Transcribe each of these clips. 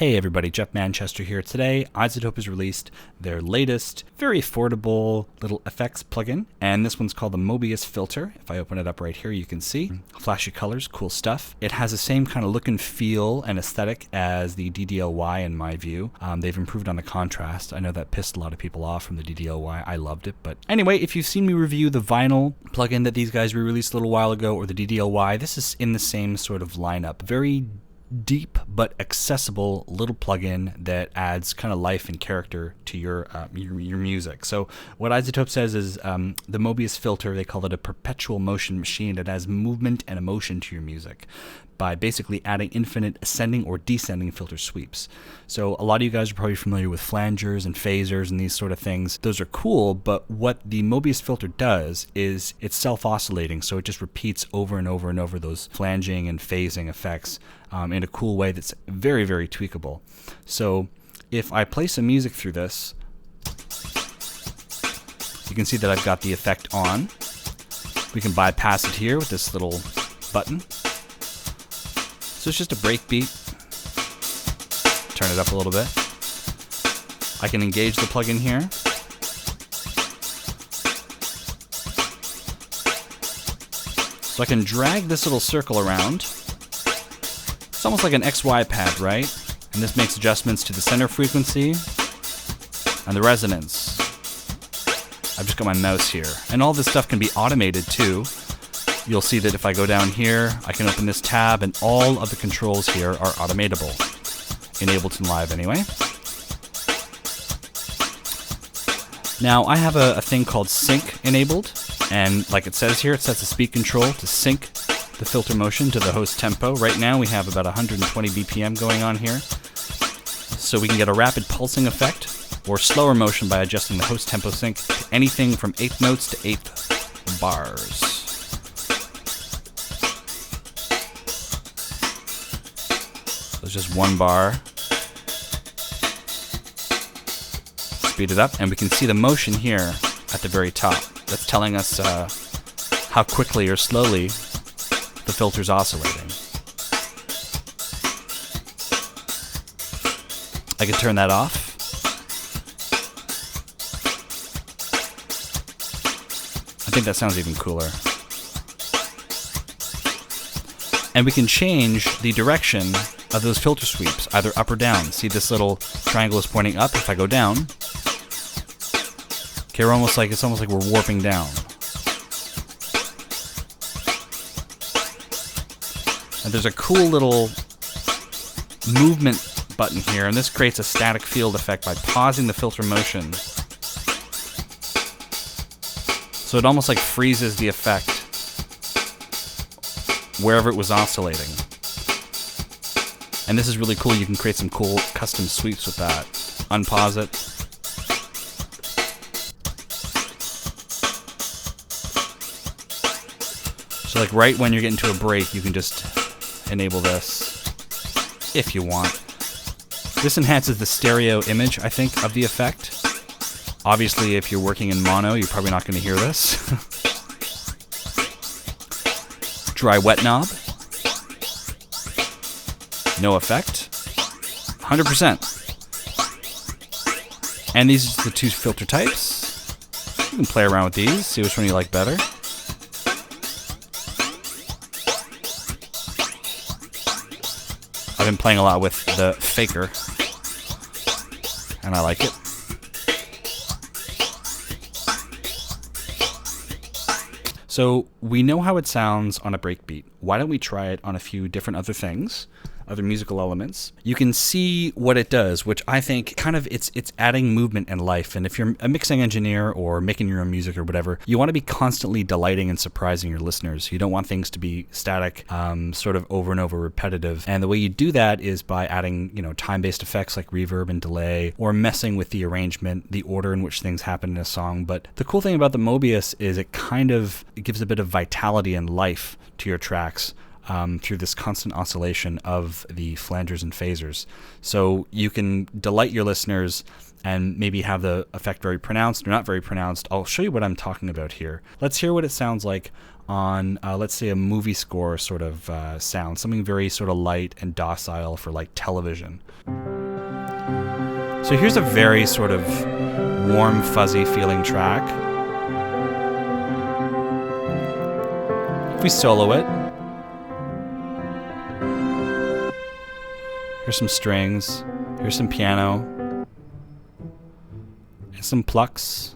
Hey everybody, Jeff Manchester here. Today, iZotope has released their latest, very affordable little effects plugin, and this one's called the Mobius Filter. If I open it up right here, you can see flashy colors, cool stuff. It has the same kind of look and feel and aesthetic as the DDLY in my view. They've improved on the contrast. I know that pissed a lot of people off from the DDLY. I loved it, but anyway, if you've seen me review the vinyl plugin that these guys re-released a little while ago, or the DDLY, this is in the same sort of lineup. Very deep but accessible little plugin that adds kind of life and character to your music. So what iZotope says is the Mobius Filter, they call it a perpetual motion machine that adds movement and emotion to your music by basically adding infinite ascending or descending filter sweeps. So a lot of you guys are probably familiar with flangers and phasers and these sort of things. Those are cool, but what the Mobius Filter does is it's self-oscillating, so it just repeats over and over and over those flanging and phasing effects in a cool way that's very, very tweakable. So if I play some music through this, you can see that I've got the effect on. We can bypass it here with this little button. So it's just a break beat. Turn it up a little bit. I can engage the plugin here. So I can drag this little circle around. It's almost like an XY pad, right? And this makes adjustments to the center frequency and the resonance. I've just got my mouse here. And all this stuff can be automated too. You'll see that if I go down here, I can open this tab and all of the controls here are automatable. In Ableton Live anyway. Now I have a thing called sync enabled, and like it says here, it sets a speed control to sync the filter motion to the host tempo. Right now we have about 120 BPM going on here. So we can get a rapid pulsing effect or slower motion by adjusting the host tempo sync to anything from 8th notes to 8th bars. So it's just one bar. Speed it up, and we can see the motion here at the very top. That's telling us how quickly or slowly the filter's oscillating. I can turn that off. I think that sounds even cooler. And we can change the direction of those filter sweeps, either up or down. See, this little triangle is pointing up. If I go down, okay, it's almost like we're warping down. And there's a cool little movement button here, and this creates a static field effect by pausing the filter motion. So it almost like freezes the effect wherever it was oscillating. And this is really cool. You can create some cool custom sweeps with that. Unpause it. So like right when you're getting to a break, you can just enable this if you want. This enhances the stereo image, I think, of the effect. Obviously, if you're working in mono, you're probably not going to hear this. Dry wet knob. No effect. 100%. And these are the two filter types. You can play around with these, see which one you like better. I've been playing a lot with the faker, and I like it. So we know how it sounds on a breakbeat. Why don't we try it on a few different other things, other musical elements? You can see what it does, which I think kind of it's adding movement and life. And if you're a mixing engineer or making your own music or whatever, you want to be constantly delighting and surprising your listeners. You don't want things to be static, sort of over and over repetitive. And the way you do that is by adding, time-based effects like reverb and delay, or messing with the arrangement, the order in which things happen in a song. But the cool thing about the Mobius is it gives a bit of vitality and life to your tracks. through this constant oscillation of the flangers and phasers. So you can delight your listeners and maybe have the effect very pronounced or not very pronounced. I'll show you what I'm talking about here. Let's hear what it sounds like on, let's say, a movie score sort of sound, something very sort of light and docile for like television. So here's a very sort of warm, fuzzy feeling track. If we solo it, here's some strings, here's some piano, and some plucks.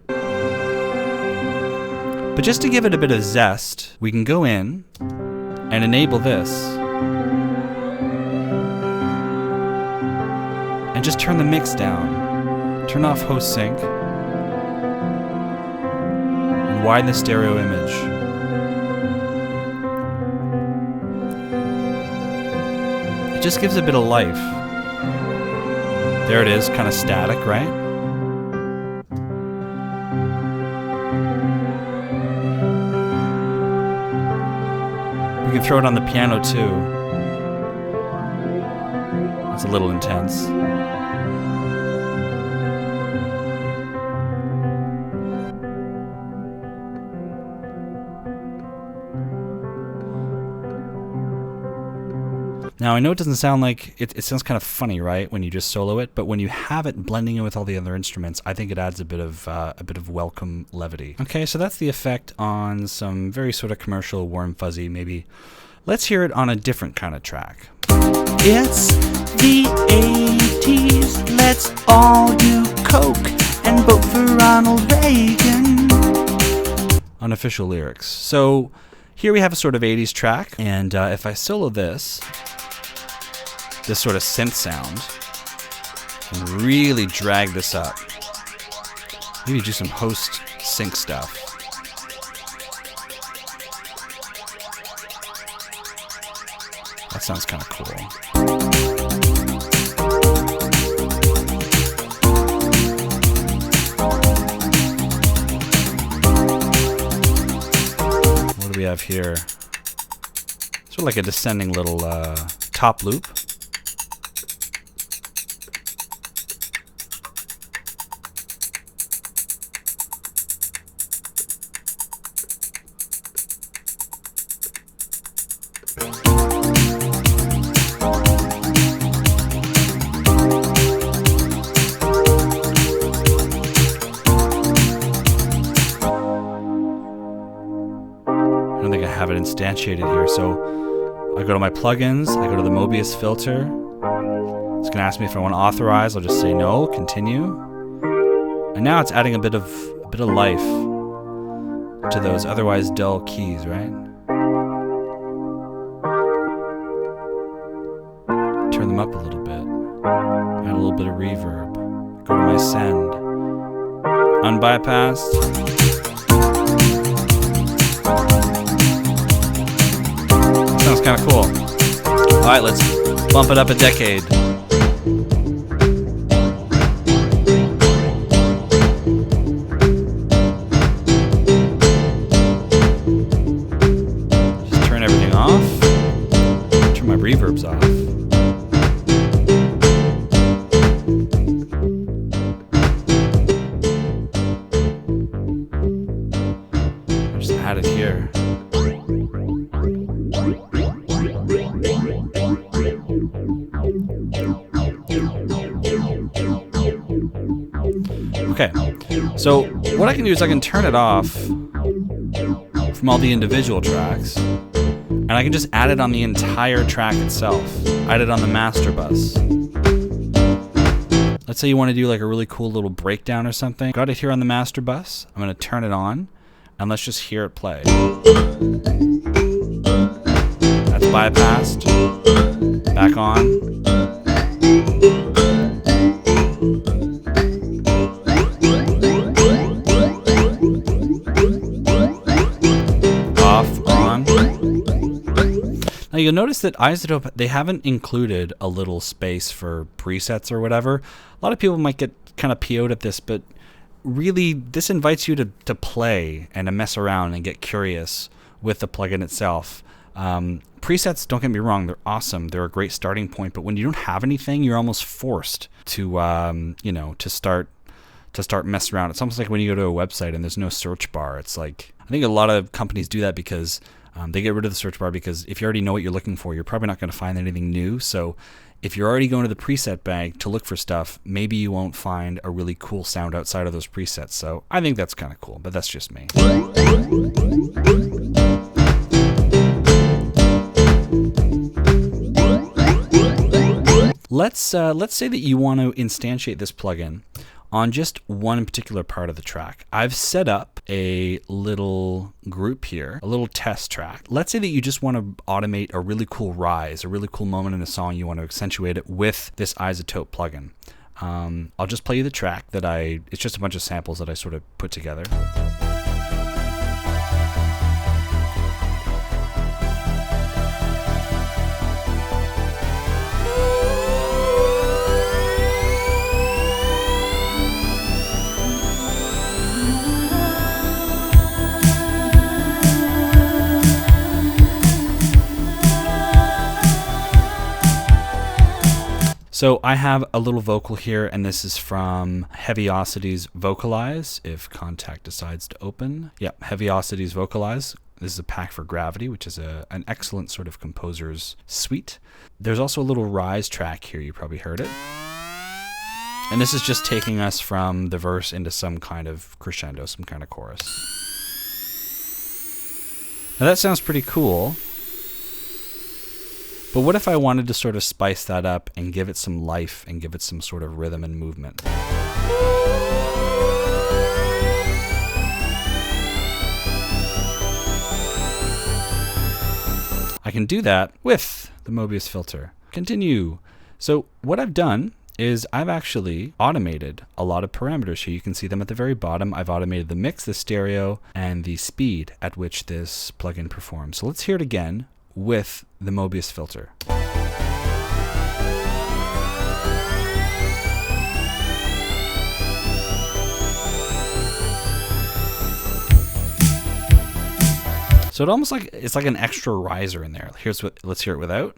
But just to give it a bit of zest, we can go in and enable this and just turn the mix down. Turn off host sync and widen the stereo image. It just gives a bit of life. There it is, kind of static, right? We can throw it on the piano too. It's a little intense. Now I know it doesn't sound like it sounds kind of funny, right, when you just solo it, but when you have it blending in with all the other instruments, I think it adds a bit of welcome levity. Okay, so that's the effect on some very sort of commercial, warm, fuzzy, maybe. Let's hear it on a different kind of track. It's the 80s, let's all do coke and vote for Ronald Reagan. Unofficial lyrics. So here we have a sort of 80s track, and if I solo this sort of synth sound, and really drag this up, maybe do some host sync stuff. That sounds kind of cool. What do we have here? Sort of like a descending little top loop. I don't think I have it instantiated here, so I go to my plugins, I go to the Mobius Filter. It's going to ask me if I want to authorize. I'll just say no, continue. And now it's adding a bit of life to those otherwise dull keys, right? Turn them up a little bit. Add a little bit of reverb. Go to my send. Unbypassed. Sounds kind of cool. Alright, let's bump it up a decade. Just turn everything off. Turn my reverbs off. Just add it here. Okay, so what I can do is I can turn it off from all the individual tracks, and I can just add it on the entire track itself. Add it on the master bus. Let's say you want to do like a really cool little breakdown or something. Got it here on the master bus. I'm going to turn it on, and let's just hear it play. That's bypassed. Back on. Now you'll notice that iZotope, they haven't included a little space for presets or whatever. A lot of people might get kind of PO'd at this, but really this invites you to play and to mess around and get curious with the plugin itself. Presets, don't get me wrong, they're awesome. They're a great starting point, but when you don't have anything, you're almost forced to, to start messing around. It's almost like when you go to a website and there's no search bar. It's like, I think a lot of companies do that because they get rid of the search bar, because if you already know what you're looking for, you're probably not going to find anything new. So if you're already going to the preset bag to look for stuff, maybe you won't find a really cool sound outside of those presets. So I think that's kind of cool, but that's just me. Let's say that you want to instantiate this plugin on just one particular part of the track. I've set up a little group here, a little test track. Let's say that you just want to automate a really cool rise, a really cool moment in a song. You want to accentuate it with this iZotope plugin. I'll just play you the track it's just a bunch of samples that I sort of put together. So I have a little vocal here, and this is from Heavyosity's Vocalize, if Contact decides to open. Yeah, Heavyosity's Vocalize. This is a pack for Gravity, which is an excellent sort of composer's suite. There's also a little rise track here, you probably heard it. And this is just taking us from the verse into some kind of crescendo, some kind of chorus. Now that sounds pretty cool. But what if I wanted to sort of spice that up and give it some life and give it some sort of rhythm and movement? I can do that with the Mobius filter. Continue. So what I've done is I've actually automated a lot of parameters here. You can see them at the very bottom. I've automated the mix, the stereo, and the speed at which this plugin performs. So let's hear it again with the Mobius filter. So it's like an extra riser in there. Let's hear it without.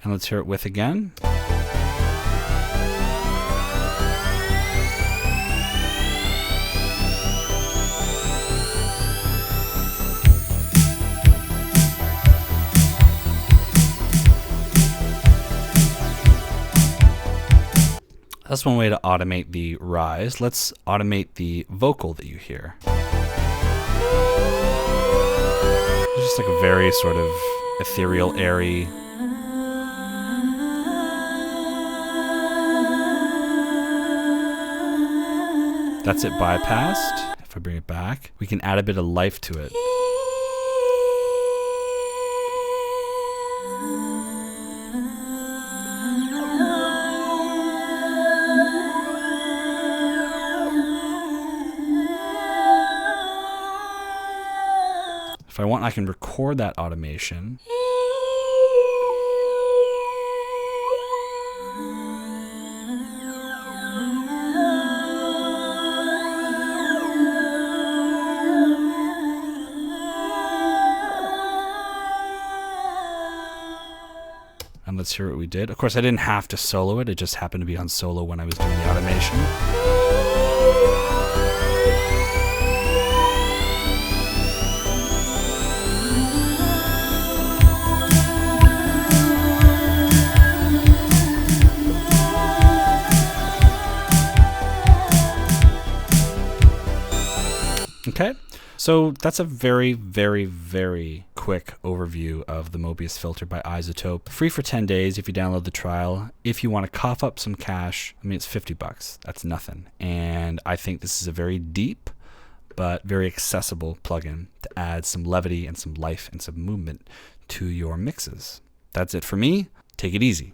And let's hear it with again. That's one way to automate the rise. Let's automate the vocal that you hear. It's just like a very sort of ethereal, airy. That's it bypassed. If I bring it back, we can add a bit of life to it. If I want, I can record that automation. And let's hear what we did. Of course, I didn't have to solo it. It just happened to be on solo when I was doing the automation. Okay, so that's a very, very, very quick overview of the Mobius filter by iZotope. Free for 10 days if you download the trial. If you want to cough up some cash, I mean, it's $50. That's nothing. And I think this is a very deep but very accessible plugin to add some levity and some life and some movement to your mixes. That's it for me. Take it easy.